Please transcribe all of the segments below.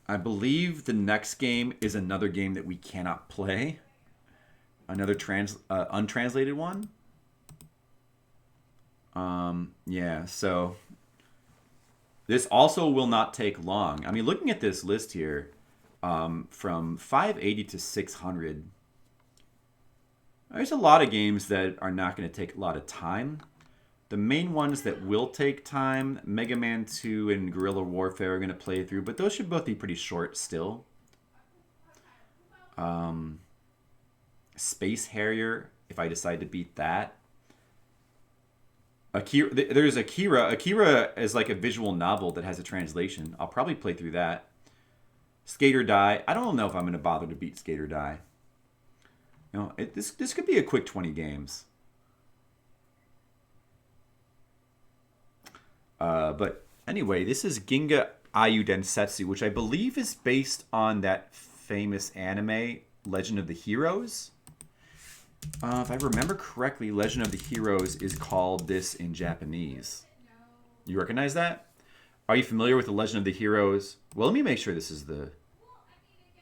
I believe the next game is another game that we cannot play. Another untranslated one. Yeah, so this also will not take long. I mean, looking at this list here, from 580 to 600, there's a lot of games that are not going to take a lot of time. The main ones that will take time, Mega Man 2 and Guerrilla Warfare are going to play through, but those should both be pretty short still. Space Harrier, if I decide to beat that. Akira, there's Akira. Akira is like a visual novel that has a translation. I'll probably play through that. Skate or Die. I don't know if I'm going to bother to beat Skate or Die. You know, this could be a quick 20 games. But anyway, this is Ginga Eiyuu Densetsu, which I believe is based on that famous anime, Legend of the Heroes. If I remember correctly, Legend of the Heroes is called this in Japanese. You recognize that? Are you familiar with the Legend of the Heroes? Well, let me make sure this is the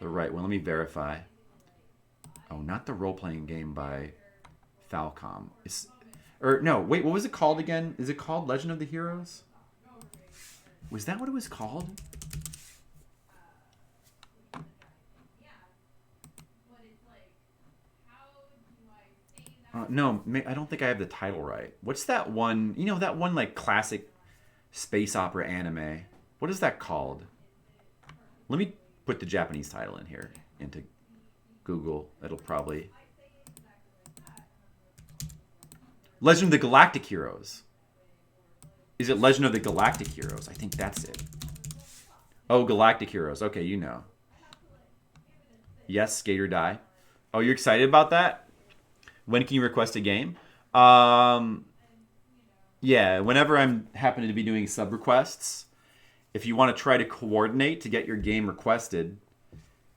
right one. Let me verify. Oh, not the role-playing game by Falcom. No, wait, what was it called again? Is it called Legend of the Heroes? Was that what it was called? No, I don't think I have the title right. What's that one? You know, that one like classic space opera anime. What is that called? Let me put the Japanese title in here into Google. It'll probably... Legend of the Galactic Heroes. Is it Legend of the Galactic Heroes? I think that's it. Oh, Galactic Heroes. Okay, you know. Yes, Skate or Die. Oh, you're excited about that? When can you request a game? Yeah, whenever I'm happening to be doing sub requests, if you want to try to coordinate to get your game requested,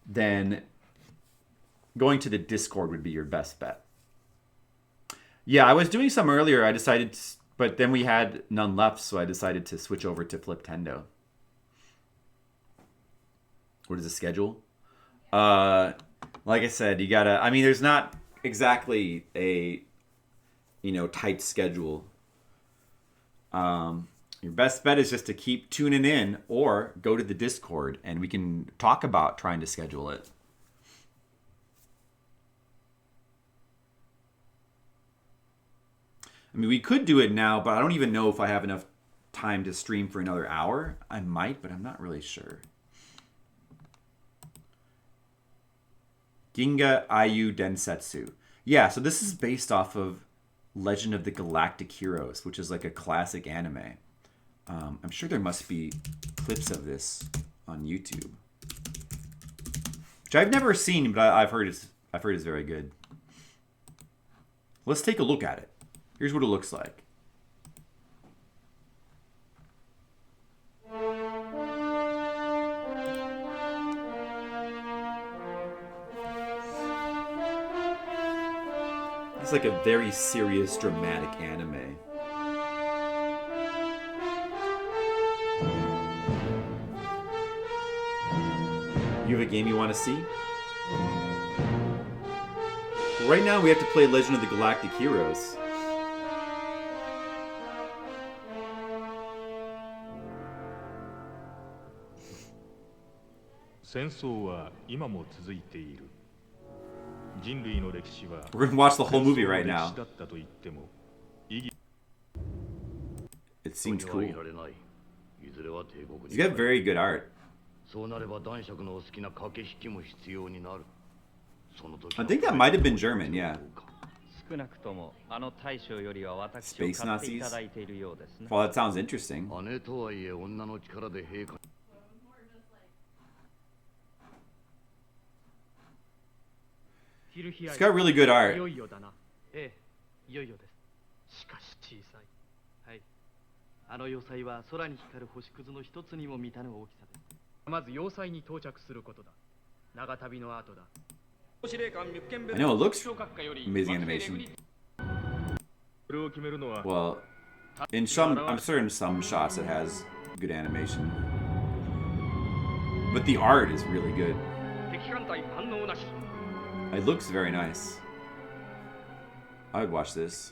then going to the Discord would be your best bet. Yeah, I was doing some earlier. I decided, but then we had none left, so I decided to switch over to Fliptendo. What is the schedule? Like I said, you gotta. I mean, there's not exactly a tight schedule. Your best bet is just to keep tuning in or go to the Discord and we can talk about trying to schedule it. I mean, we could do it now, but I don't even know if I have enough time to stream for another hour. I might, but I'm not really sure. Ginga Eiyuu Densetsu. Yeah, so this is based off of Legend of the Galactic Heroes, which is like a classic anime. I'm sure there must be clips of this on YouTube, which I've never seen, but I've heard it's very good. Let's take a look at it. Here's what it looks like. It's like a very serious, dramatic anime. You have a game you want to see? Right now we have to play Legend of the Galactic Heroes. We're going to watch the whole movie right now. It seems cool. You got very good art. I think that might have been German, yeah. Space Nazis? Well, that sounds interesting. It's got really good art. I know it looks amazing animation. Well, I'm certain some shots it has good animation. But the art is really good. It looks very nice. I would watch this.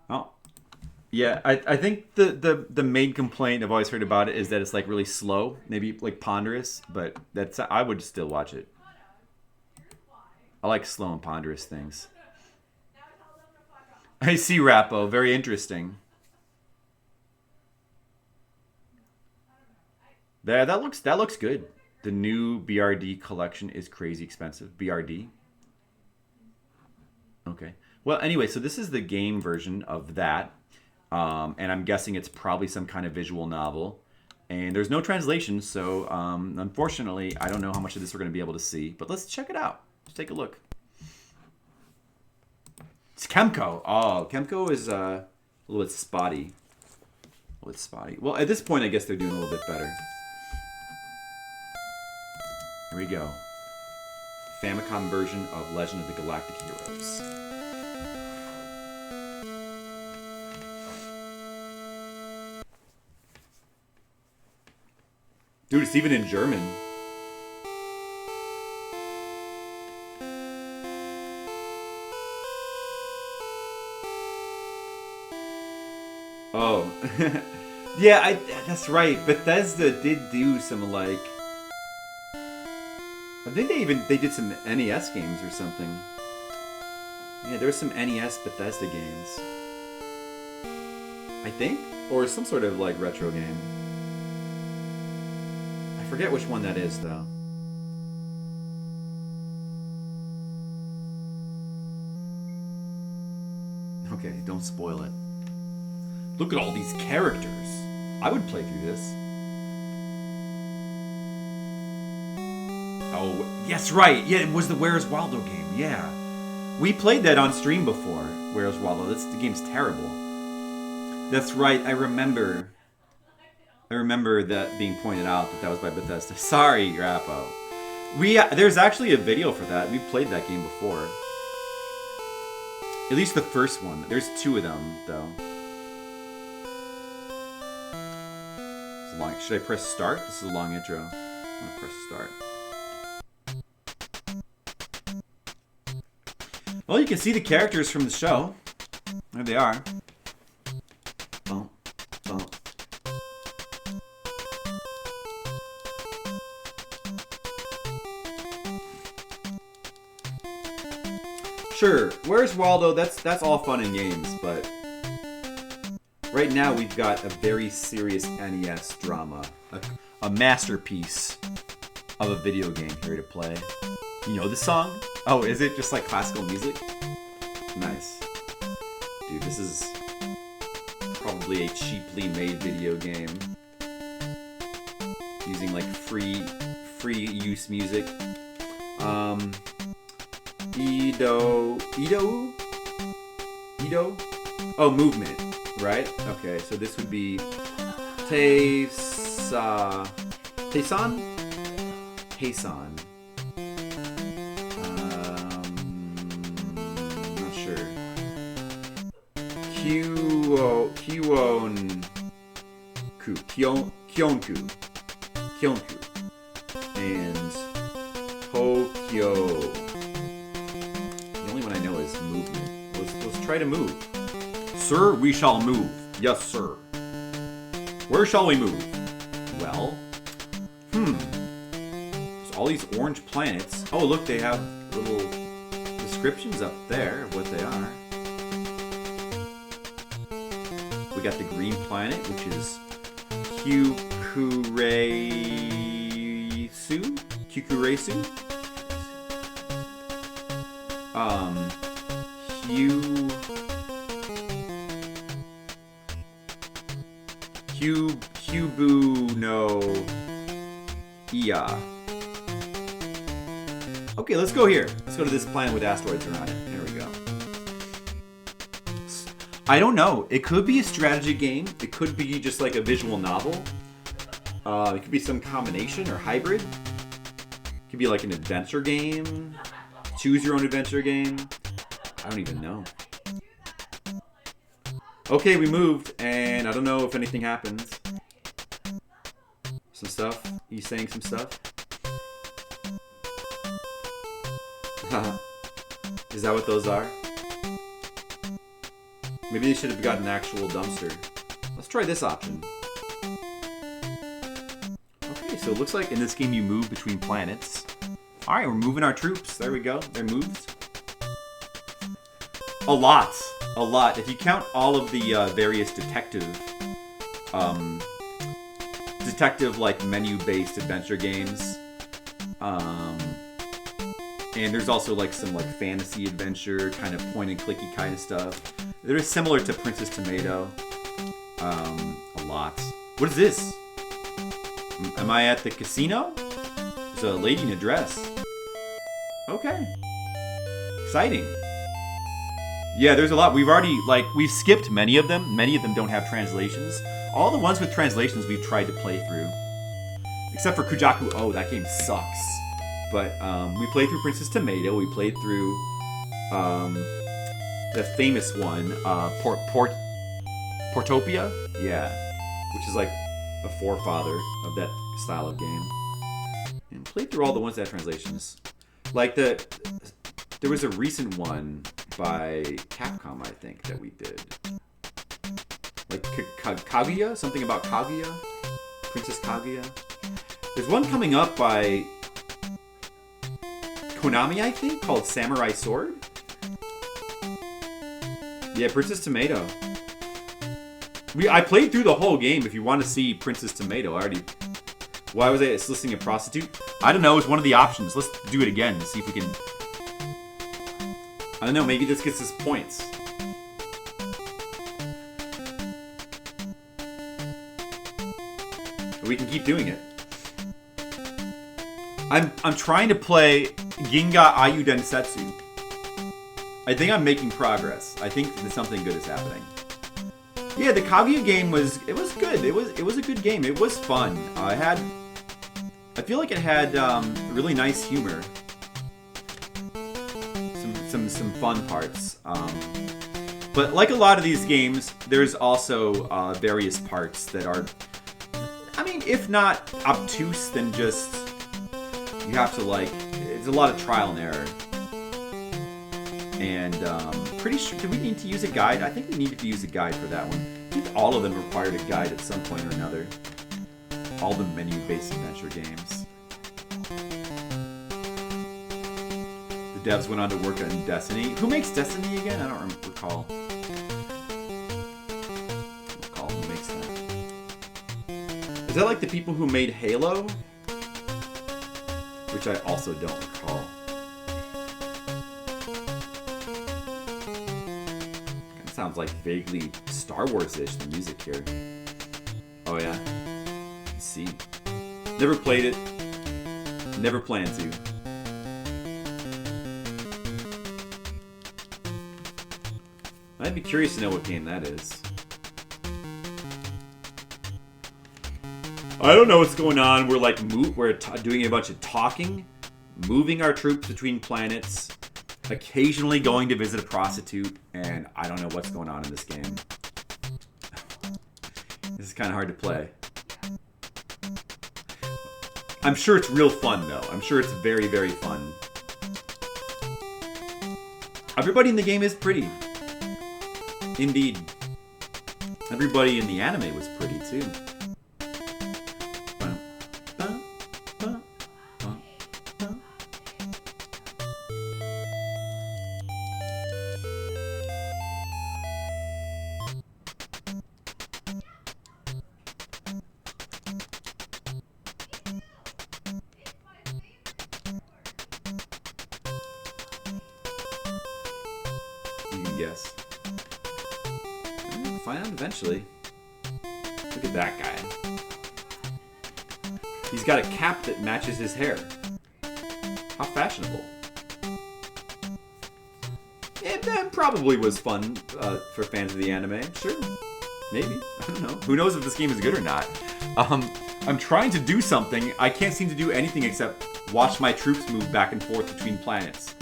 Oh. Yeah, I think the main complaint I've always heard about it is that it's like really slow, maybe like ponderous, but I would still watch it. I like slow and ponderous things. I see Rappo, very interesting. That looks good. The new BRD collection is crazy expensive. BRD. Okay. Well, anyway, so this is the game version of that. And I'm guessing it's probably some kind of visual novel. And there's no translation, so unfortunately, I don't know how much of this we're going to be able to see. But let's check it out. Let's take a look. It's Kemco. Oh, Kemco is a little bit spotty. A little bit spotty. Well, at this point, I guess they're doing a little bit better. Here we go. Famicom version of Legend of the Galactic Heroes. Dude, it's even in German. Oh. Yeah, that's right. Bethesda did do some, like... I think they did some NES games or something. Yeah, there were some NES Bethesda games. I think? Or some sort of, like, retro game. I forget which one that is, though. Okay, don't spoil it. Look at all these characters. I would play through this. Oh, yes, right. Yeah, it was the Where's Waldo game. Yeah. We played that on stream before, Where's Waldo. The game's terrible. That's right. I remember that being pointed out that was by Bethesda. Sorry, Rappo. There's actually a video for that. We played that game before. At least the first one. There's two of them, though. Should I press start? This is a long intro. I'm gonna press start. Well, you can see the characters from the show. There they are. Bump, bump. Sure, Where's Waldo? That's all fun and games, but right now we've got a very serious NES drama, a masterpiece of a video game here to play. You know the song? Oh, is it just like classical music? Nice. Dude, this is probably a cheaply made video game. Using like free use music. Edo? Oh, movement, right? Okay, so this would be Teisan? Teisan. Not sure. Kyonku. And Tokyo. The only one I know is movement. Let's try to move. Sir, we shall move. Yes, sir. Where shall we move? Well, there's all these orange planets. Oh, look, they have little descriptions up there of what they are. We got the green planet, which is Kukuresu. Kyubu no Iya. Okay, let's go here. Let's go to this planet with asteroids around it. There we go. I don't know. It could be a strategy game. It could be just like a visual novel. It could be some combination or hybrid. It could be like an adventure game. Choose your own adventure game. I don't even know. Okay, we moved, and I don't know if anything happens. Some stuff. He's saying some stuff. Is that what those are? Maybe they should have got an actual dumpster. Let's try this option. Okay, so it looks like in this game you move between planets. Alright, we're moving our troops. There we go. They're moved. A lot. A lot. If you count all of the various detective like menu-based adventure games. And there's also like some like fantasy adventure, kind of point and clicky kind of stuff. They're similar to Princess Tomato. A lot. What is this? Am I at the casino? There's a lady in a dress. Okay. Exciting. Yeah, there's a lot. We've skipped many of them. Many of them don't have translations. All the ones with translations we've tried to play through. Except for Kujaku. Oh, that game sucks. But we played through Princess Tomato. We played through the famous one, Portopia? Yeah. Which is like a forefather of that style of game. And played through all the ones that have translations. Like there was a recent one by Capcom, I think, that we did. Like Kaguya? Something about Kaguya? Princess Kaguya? There's one coming up by Konami, I think, called Samurai Sword. Yeah, Princess Tomato. I played through the whole game. If you want to see Princess Tomato, why was I soliciting a prostitute? I don't know. It's one of the options. Let's do it again to see if we can. I don't know. Maybe this gets us points. We can keep doing it. I'm trying to play Ginga Eiyuu Densetsu. I think I'm making progress. I think that something good is happening. Yeah, the Kaguya game was good. It was a good game. It was fun. I feel like it had really nice humor. Some fun parts. But like a lot of these games, there's also various parts that are, I mean, if not obtuse, then just you have to it's a lot of trial and error. And pretty sure, do we need to use a guide? I think we needed to use a guide for that one. I think all of them required a guide at some point or another. All the menu-based adventure games. The devs went on to work on Destiny. Who makes Destiny again? I don't recall. Who makes that. Is that like the people who made Halo? Which I also don't recall. Sounds like vaguely Star Wars-ish, the music here. Oh yeah. Let's see. Never played it. Never plan to. I'd be curious to know what game that is. I don't know what's going on. We're doing a bunch of talking, moving our troops between planets, occasionally going to visit a prostitute, and I don't know what's going on in this game. This is kind of hard to play. I'm sure it's real fun, though. I'm sure it's very, very fun. Everybody in the game is pretty. Indeed. Everybody in the anime was pretty, too. Yes. We'll find out eventually. Look at that guy. He's got a cap that matches his hair. How fashionable. That probably was fun for fans of the anime. Sure. Maybe. I don't know. Who knows if this game is good or not. I'm trying to do something. I can't seem to do anything except watch my troops move back and forth between planets.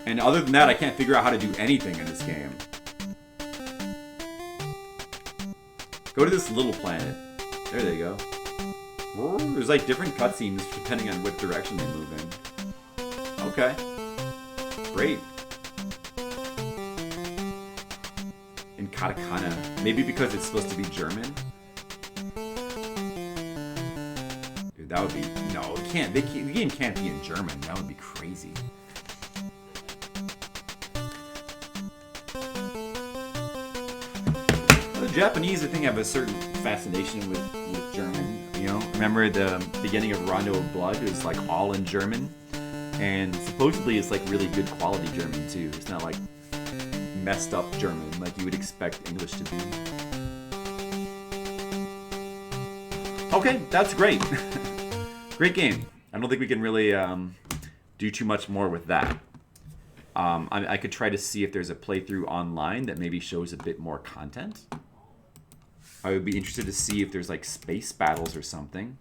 And other than that, I can't figure out how to do anything in this game. Go to this little planet. There they go. There's like different cutscenes depending on what direction they move in. Okay. Great. In katakana. Maybe because it's supposed to be German? Dude, that would be... No, it can't. The game can't be in German. That would be crazy. The Japanese, I think, have a certain fascination with German. You know, remember the beginning of Rondo of Blood? It was like all in German. And supposedly it's like really good quality German too. It's not like messed up German like you would expect English to be. Okay, that's great. Great game. I don't think we can really do too much more with that. I could try to see if there's a playthrough online that maybe shows a bit more content. I would be interested to see if there's like space battles or something.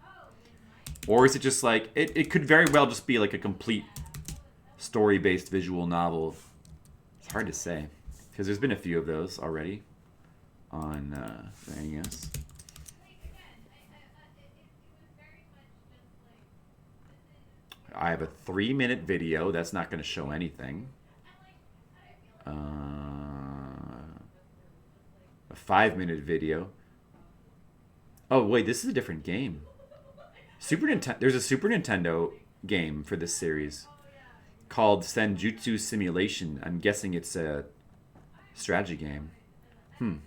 Or is it just like, it could very well just be like a complete story-based visual novel. It's hard to say. Because there's been a few of those already on the NES. I have a 3-minute video. That's not going to show anything. A 5-minute video. Oh, wait, this is a different game. There's a Super Nintendo game for this series called Senjutsu Simulation. I'm guessing it's a strategy game. Oh,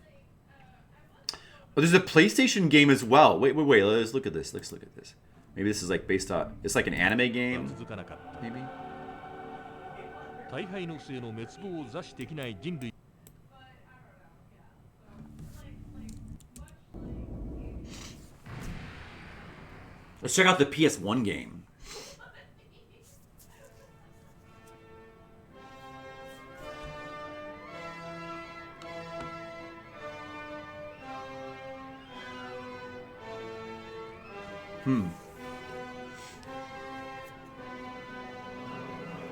there's a PlayStation game as well. Wait. Let's look at this. Maybe this is like based on... It's like an anime game? Maybe? Let's check out the PS1 game.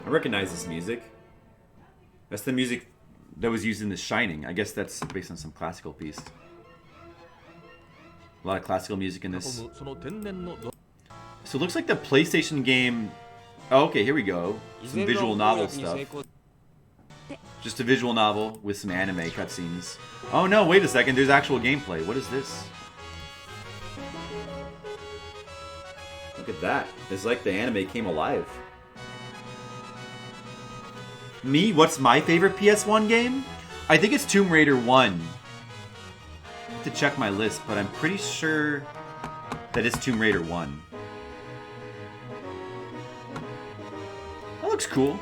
I recognize this music. That's the music that was used in The Shining. I guess that's based on some classical piece. A lot of classical music in this. So it looks like the PlayStation game... Oh, okay, here we go. Some visual novel stuff. Just a visual novel with some anime cutscenes. Oh no, wait a second, there's actual gameplay. What is this? Look at that. It's like the anime came alive. Me? What's my favorite PS1 game? I think it's Tomb Raider 1. I have to check my list, but I'm pretty sure that it's Tomb Raider 1. That looks cool.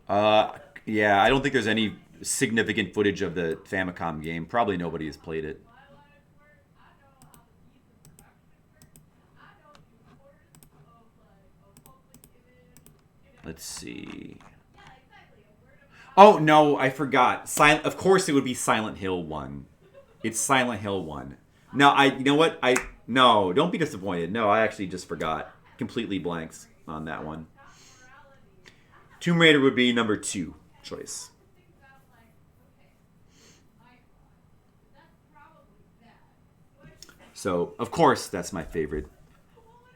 Yeah, I don't think there's any significant footage of the Famicom game. Probably nobody has played it. Let's see. Oh, no, I forgot. Of course it would be Silent Hill 1. It's Silent Hill 1. No, you know what? No, don't be disappointed. No, I actually just forgot. Completely blanks on that one. Tomb Raider would be number 2 choice. So, of course, that's my favorite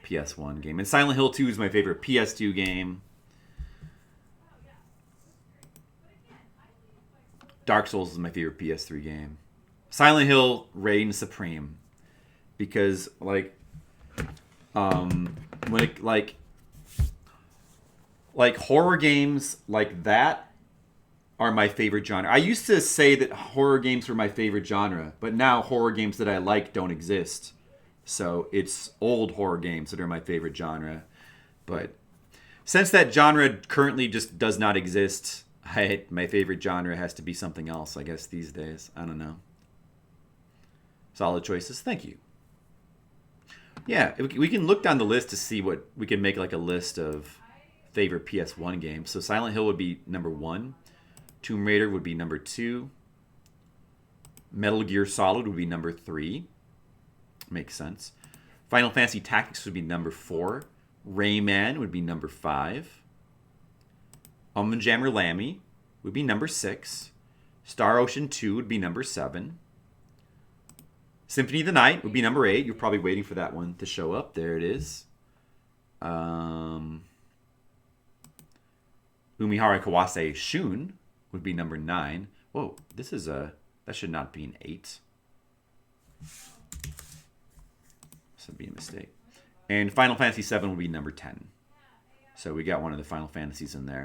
PS1 game. And Silent Hill 2 is my favorite PS2 game. Dark Souls is my favorite PS3 game. Silent Hill reigns supreme. Because, like, when it, like horror games like that are my favorite genre. I used to say that horror games were my favorite genre, but now horror games that I like don't exist. So it's old horror games that are my favorite genre. But since that genre currently just does not exist, my favorite genre has to be something else, I guess, these days. I don't know. Solid choices. Thank you. Yeah, we can look down the list to see what we can make like a list of favorite PS1 games. So Silent Hill would be number 1. Tomb Raider would be number 2. Metal Gear Solid would be number 3. Makes sense. Final Fantasy Tactics would be number 4. Rayman would be number 5. Jammer Lammy would be number 6. Star Ocean 2 would be number 7. Symphony of the Night would be number 8. You're probably waiting for that one to show up. There it is. Umihara Kawase Shun would be number 9. Whoa, this is a... That should not be an 8. This would be a mistake. And Final Fantasy 7 would be number 10. So we got one of the Final Fantasies in there.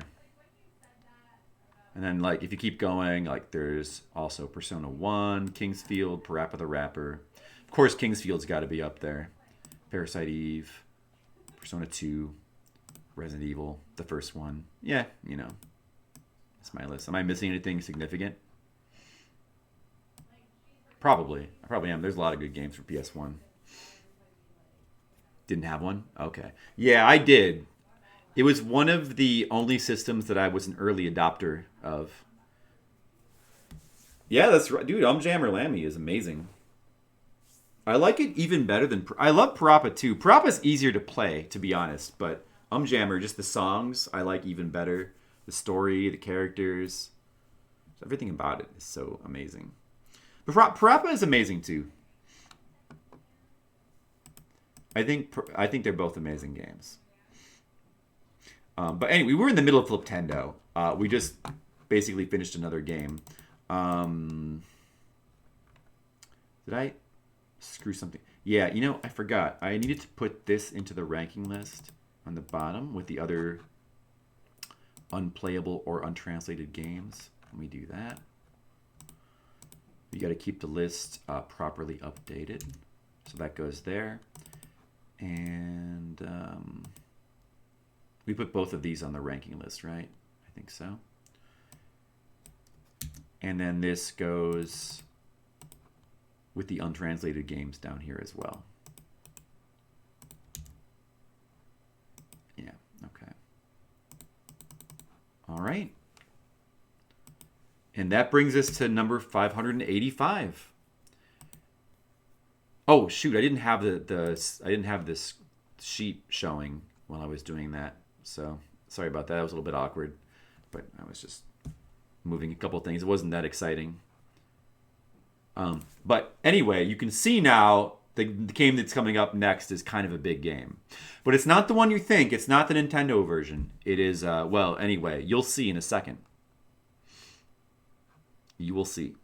And then, like, if you keep going, like, there's also Persona 1, Kingsfield, Parappa the Rapper. Of course, Kingsfield's got to be up there. Parasite Eve, Persona 2, Resident Evil, the first one. Yeah, you know. That's my list. Am I missing anything significant? Probably. I probably am. There's a lot of good games for PS1. Didn't have one? Okay. Yeah, I did. It was one of the only systems that I was an early adopter of. Yeah, that's right. Dude, Jammer Lammy is amazing. I like it even better than... I love Parappa too. Parappa's easier to play, to be honest. But Jammer, just the songs, I like even better. The story, the characters. Everything about it is so amazing. But Parappa is amazing too. I think they're both amazing games. But anyway, we were in the middle of Fliptendo. We just basically finished another game. Did I screw something? Yeah, you know, I forgot. I needed to put this into the ranking list on the bottom with the other unplayable or untranslated games. Let me do that. You got to keep the list properly updated. So that goes there. And... we put both of these on the ranking list, right? I think so. And then this goes with the untranslated games down here as well. Yeah, okay. All right. And that brings us to number 585. Oh, shoot, I didn't have I didn't have this sheet showing while I was doing that. So sorry about that. That was a little bit awkward, but I was just moving a couple things. It wasn't that exciting. But anyway, you can see now the game that's coming up next is kind of a big game. But it's not the one you think. It's not the Nintendo version. It is, well, anyway, you'll see in a second. You will see.